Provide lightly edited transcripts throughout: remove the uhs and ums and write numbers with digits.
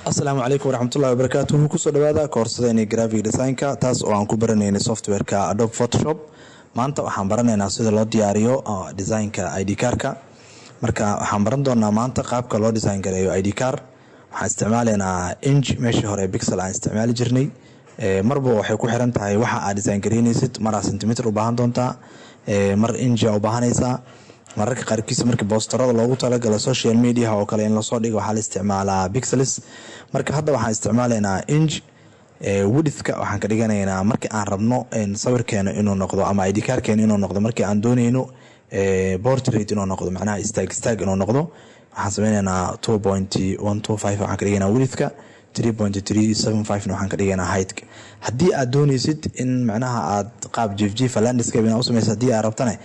Assalamu alaikum warahmatullahi wabarakatuh. Kusoo dhawaada koorsadeenii graphic design-ka taas oo aan ku baranaynay software-ka Adobe Photoshop. Maanta waxaan baranaynaa sida loo diyaariyo design-ka ID card-ka. Marka waxaan baran doonaa maanta qaabka loo design gareeyo ID card. Waxaan isticmaalaynaa inch meeshii hore pixel aan isticmaali jirnay. Marba waxay ku xiran tahay waxa aad design gareynaysid, mar centimeter u baahan doontaa, mar inch u baahanaysaa. mararka qaarkiis markii boosterada loogu talagalay social media oo kale in la soo dhigo waxa la isticmaalaa pixels. Marka hadda waxaan isticmaalaynaa inch. Width-ka waxaan ka dhiganaynaa markii aan rabno sawirkeena inuu noqdo ama ID card-keena inuu noqdo markii aan doonayno portrait inuu noqdo, macnaha istaag inuu noqdo. waxaan sameynaynaa 2.125 waxaan ka dhigaynaa width-ka, 3.375 waxaan ka dhigaynaa height-ka. haddii aad doonaysid in macnaha aad qaab jiif landscape u samaysid, haddii aad rabtana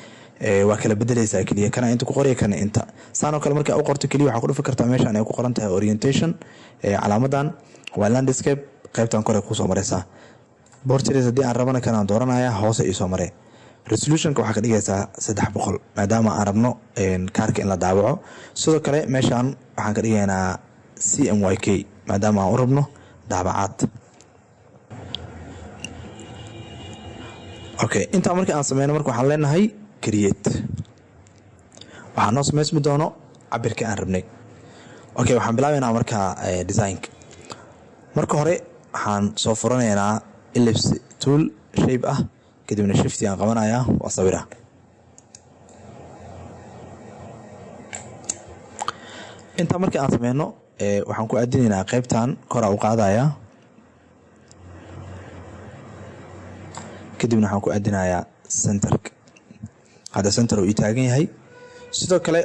waa kala bedelaysaa kaliya kana inta ku qoriya kana inta saano kale marka aad qorto kaliya waxa ku dhufan kartaa meeshan ay ku qoran tahay orientation calaamadan waa landscape qaybtan kore ku soo mareysa. portrait haddii aan rabana kana dooranaya hoose ii soo marey. resolution-ka waxa ka dhigaysaa 300 maadaama aan rabno kaarka in la daawaco. sidoo kale meeshan waxaan ka dhigaynaa CMYK maadaama aan u rabno daabacaad. okay inta markii aan sameeyno marka waxaan leenahay create. waxaan noo sameysmi doono cabirka aan rabnay. okay waxaan bilaabaynaa marka design. marka hore waxaan soo furanaynaa ellipse tool shape ah, kadibna shift aan qabanayaa waa sawira. inta markii aan sameeyno waxaan ku aadinaynaa qaybtan kor u qaadaya, kadibna waxaan ku aadinayaa center-ka. hadda center uu taagan yahay. sidoo kale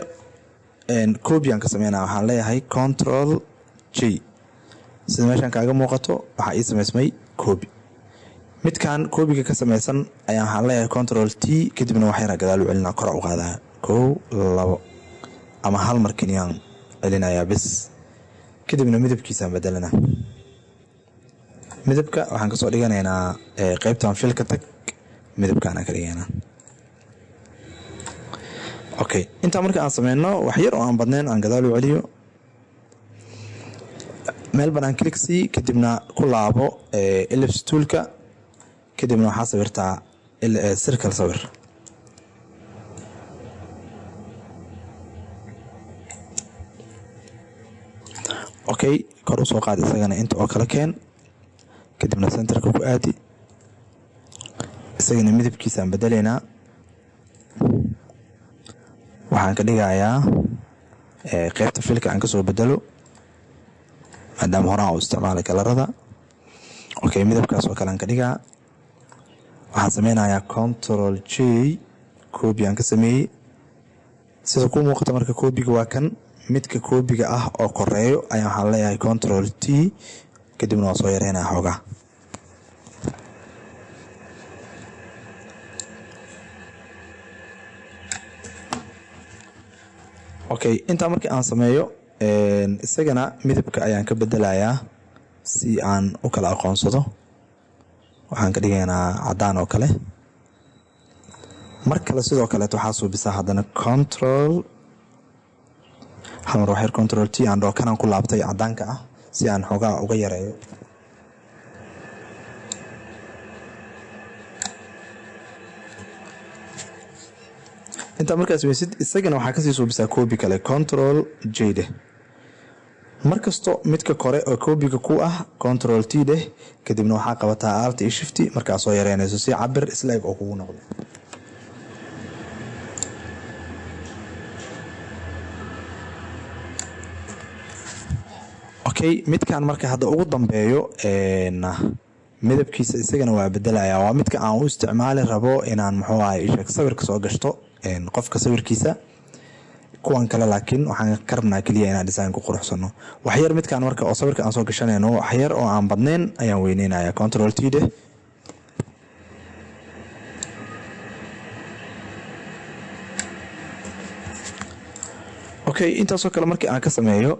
copy aan ka sameynaa waxaan leeyahay control J. sida meeshan kaaga muuqato waxa ii sameysmay copy. midkan copy-ga ka sameysan ayaan waxaan leeyahay control T, kadibna waxayna gadaal u celinaa kor u qaadaa 1 2 ama hal mar keeniyaan celinayaa bis, kadibna midabkiisa bedelana. midabka waxaan ka soo dhiganaynaa qaybtan fill-ka tag, midabkaan ka dhigaynaa. okay inta marka aan sameeyno wax yar oo aan badnayn aan gadaal u celiyo, meel banaan click si, kadibna ku laabo ellipse tool-ka, kadibna waxaa sawirtaa circle sawir. okay kor u soo qaad isagana inta oo kala keen, kadibna center-ka ku aadi, isagana midabkiisa aan bedelaynaa. waxaan ka dhigayaa qaybta filka aan ka soo bedelo maadaama hore aan u isticmaalay kalarada. okay midabkaas oo kale aan ka dhigaa. waxaan sameynayaa control J, copy aan ka sameeyey. sida ku muuqata marka copy-ga waa kan, midka copy-ga ah oo koreeyo ayaan waxaan leeyahay control T, kadibna waan soo yareynaa xoogaa. okay inta markii aan sameeyo isagana midabka ayaan ka bedelayaa si aan u kala aqoonsado. waxaan ka dhigaynaa cadaan oo kale. mar kale sidoo kale waxaa suubisaa haddana control hamar waxyar control T aan dhookanaan ku laabtay cadaanka ah si aan xoogaa uga yareeyo. inta markaas weysid isagana waxaa kasii suubisaa copy kale control J deh. markasto midka kore oo copy-ga ku ah control T deh, kadibna waxaa qabataa alt iyo shift markaa soo yareynayso si cabir isla eg oo kugu noqdo. okay midkan marka hadda ugu dambeeyo midabkiisa isagana waa bedelayaa. waa midka aan u isticmaali rabo inaan muxuu ahay sawirka soo gashto qofka sawirkiisa. kuwan kale laakiin waxaan ka rabnaa kaliya inaan design ku quruxsano. waxyar midkan marka oo sawirka aan soo gashanayno waxyar oo aan badnayn ayaan weyneynayaa control T deh. okay intaasoo kale markii aan ka sameeyo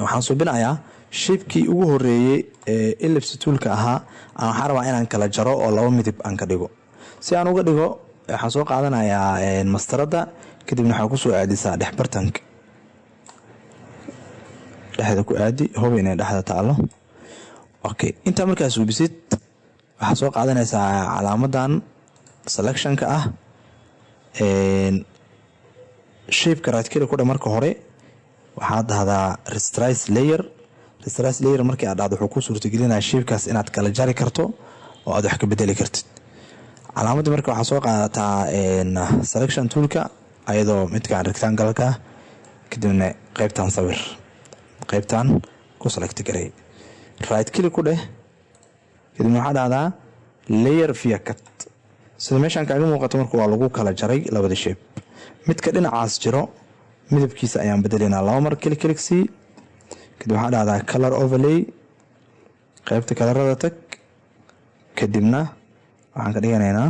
waxaan suubinayaa shape-kii ugu horeeyey ellipse tool-ka ahaa aan waxaan rabaa inaan kala jaro oo laba midab aan ka dhigo. si aan uga dhigo waxaan soo qaadanayaa mastarada, kadibna waxaa ku soo aadisaa dhexbartanka, dhexda ku aadi hubi inay dhexda taalo. Okay, inta markaas suubisid waxa soo qaadanaysaa calaamadan selectionka ah shape-ka right click ku dhig marka hore waxaad dhahdaa resize layer markii aad dhahdo wuxuu ku suurtagelinayaa shape-kaas inaad kala jari karto oo aad wax ka bedeli kartid. calaamadda marka waxaa soo qaadataa selection toolka ayadoo midkaan rectangle-ka kadibna qaybtan sawir qaybtan ku select garay right click ku dheh kadibna waxaa dhahdaa layer via cut. sida meeshaan kaaga muuqato marka waa lagu kala jaray labada shape. midka dhinacaas jiro midabkiisa ayaan bedelaynaa 2 mar click si kadib waxaa dhahdaa color overlay qaybta kalarada tag kadibna waxaan ka dhiganaynaa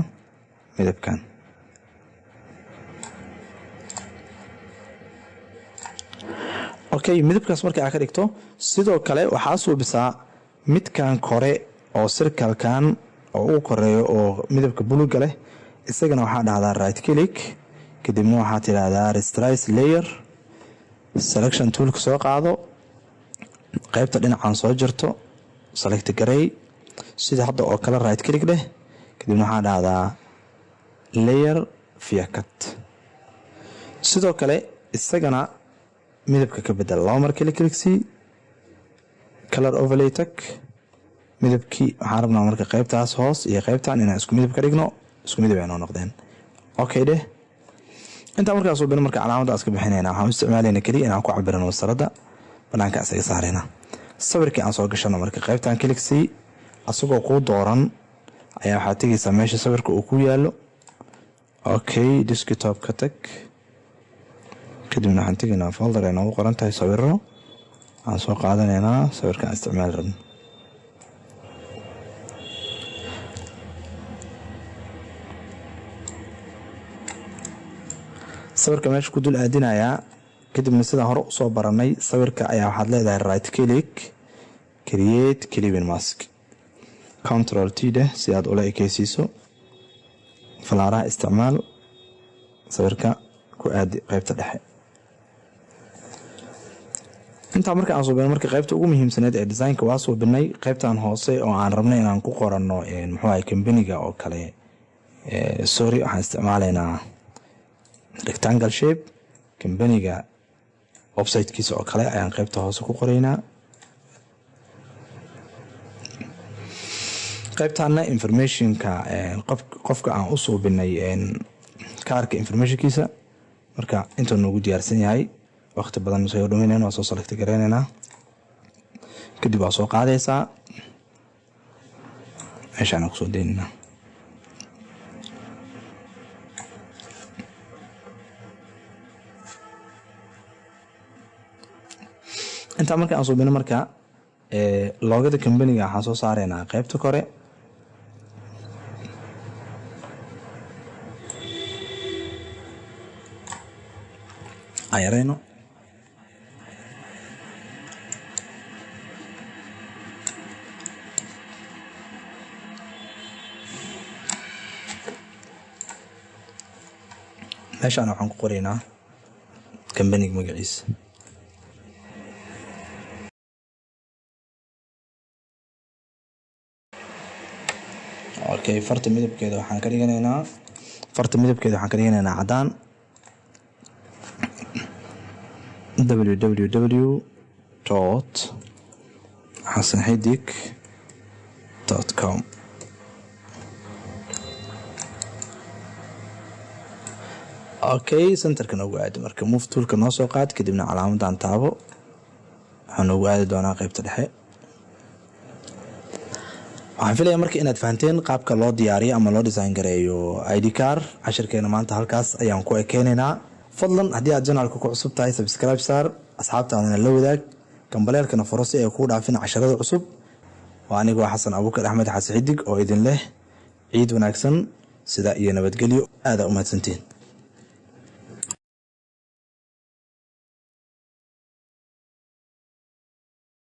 midabkan. Okay, midabkaas marka aad ka dhigto sidoo kale waxaa suubisaa midkan kore oo circle-kan oo uu koreeyo oo midabka buluuga leh isagana waxaa dhahdaa right click kadibna waxaa tidhaahdaa resize layer selection toolka soo qaado qaybta dhinacan soo jirto select garay sida hadda oo kale right click dheh kadibna waxaa dhahdaa layer via cut. sidoo kale isagana midabka ka bedel 2 mar click si color overlay tag midabkii waxaan rabnaa marka qaybtaas hoos iyo qaybtan inaan isku midab ka dhigno isku midab ay noqdeen. Okay dheh inta markaas oo marka calaamadda aska bixinayna waxaan isticmaalaynaa kaliya inaan ku cabirano wasarada banaanka isaga saarayna sawirkii aan soo gashano marka qaybtan click si asagoo ku dooran ayaa waxa tagaysa meesha sawirka uu ku yaalo. Okay, desktop ka tag kadibna waxaan tagaynaa folder ay noogu qoran tahay sawirro aan soo qaadanaynaa sawirkaan isticmaal rabno. sawirka meesha ku dul aadinayaa kadibna sida hore u soo baranay sawirka ayaa waxaad leedahay right click create clipping mask control T dheh si aad ula ekeysiiso falaaraha isticmaal sawirka ku aadi qaybta dhexe. inta marka aan suubino marka qaybta ugu muhiimsaneed ee design-ka waa suubinay qaybtan hoose oo aan rabnay inaan ku qoranno muxuu ahay company-ga oo kale sorry waxaan isticmaalaynaa rectangle shape company-ga website-kiisa oo kale ayaan qaybta hoose ku qoraynaa. qaybtaana informationka qofka aan u suubinay kaarka informationkiisa marka intuu noogu diyaarsan yahay waqti badan ma soo dhameynayna waa soo select gareynaynaa kadib waa soo qaadaysaa meeshaan ku soo deynaa. inta marka aan suubino marka loogada company-ga waxaan soo saaraynaa qaybta kore ayareyno meeshaan waxaan ku qoraynaa company-ga magaciisa. Okay, farta midabkeeda waxaan ka dhiganaynaa cadaan www.hasanxidig.com. Okay, centerka noogu aadi marka move toolka noo soo qaad kadibna calaamadan taabo waxaan noogu aadi doonaa qaybta dhexe. waxaan filayaa marka inaad fahanteen qaabka loo diyaariyo ama loo design gareeyo ID card. cashirkeena maanta halkaas ayaan ku ekeenaynaa. fadlan haddii aad channelka ku cusub tahay subscribe saar asxaabtaadana la wadaag gambaleelkana furo si ay kuu dhaafin casharada cusub. waa anigoo Xasan Abuukar Axmed Xasan Xidig oo idin leh ciid wanaagsan sida iyo nabadgelyo aad u mahadsantiin.